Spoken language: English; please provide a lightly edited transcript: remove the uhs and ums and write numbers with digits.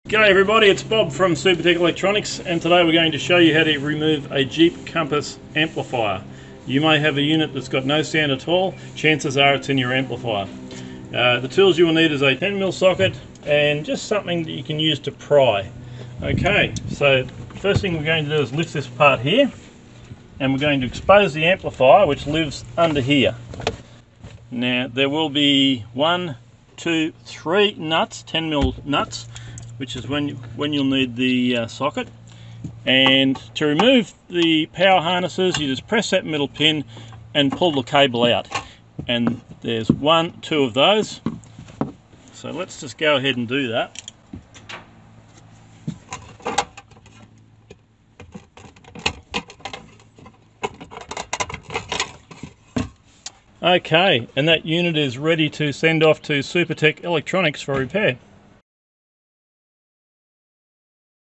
G'day everybody, it's Bob from Supertech Electronics, and today we're going to show you how to remove a Jeep Compass Amplifier. You may have a unit that's got no sound at all. Chances are it's in your amplifier. The tools you will need is a 10mm socket and just something that you can use to pry. Okay, so first thing we're going to do is lift this part here, and we're going to expose the amplifier, which lives under here. Now there will be 1, 2, 3 nuts, 10mm nuts, which is when you'll need the socket. And to remove the power harnesses, you just press that middle pin and pull the cable out. And there's 1, 2 of those. So let's just go ahead and do that. Okay, and that unit is ready to send off to Supertech Electronics for repair.